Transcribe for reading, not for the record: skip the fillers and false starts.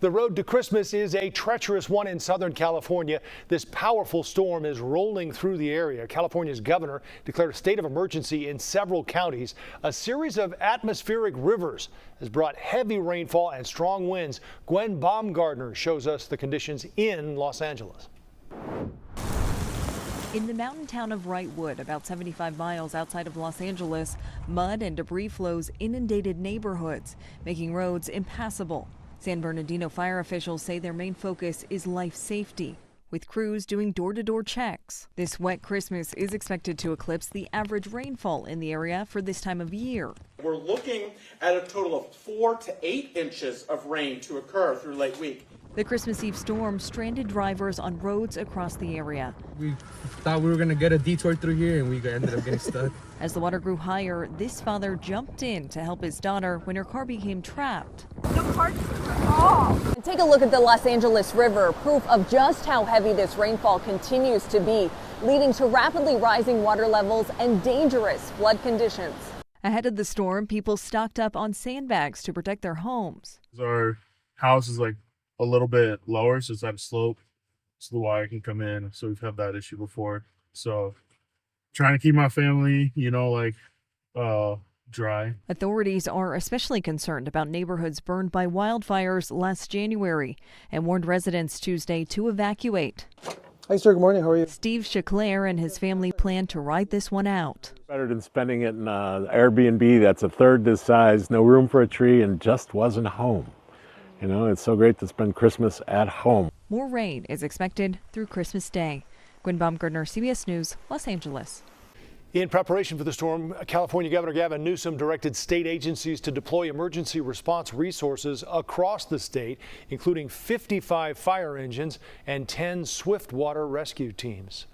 The road to Christmas is a treacherous one in Southern California. This powerful storm is rolling through the area. California's governor declared a state of emergency in several counties. A series of atmospheric rivers has brought heavy rainfall and strong winds. Gwen Baumgartner shows us the conditions in Los Angeles. In the mountain town of Wrightwood, about 75 miles outside of Los Angeles, mud and debris flows inundated neighborhoods, making roads impassable. San Bernardino fire officials say their main focus is life safety, with crews doing door-to-door checks. This wet Christmas is expected to eclipse the average rainfall in the area for this time of year. We're looking at a total of 4 to 8 inches of rain to occur through late week. The Christmas Eve storm stranded drivers on roads across the area. We thought we were going to get a detour through here, and we ended up getting stuck. As the water grew higher, this father jumped in to help his daughter when her car became trapped. And take a look at the Los Angeles River, proof of just how heavy this rainfall continues to be, leading to rapidly rising water levels and dangerous flood conditions. Ahead of the storm, people stocked up on sandbags to protect their homes. Our house is like a little bit lower, so it's at a slope, so the water can come in. So we've had that issue before. So trying to keep my family, dry. Authorities are especially concerned about neighborhoods burned by wildfires last January and warned residents Tuesday to evacuate. Hi, sir. Good morning. How are you? Steve Chaclair and his family plan to ride this one out. Better than spending it in Airbnb that's a third this size, no room for a tree, and just wasn't home. You know, it's so great to spend Christmas at home. More rain is expected through Christmas Day. Gwen Baumgartner, CBS News, Los Angeles. In preparation for the storm, California Governor Gavin Newsom directed state agencies to deploy emergency response resources across the state, including 55 fire engines and 10 swift water rescue teams.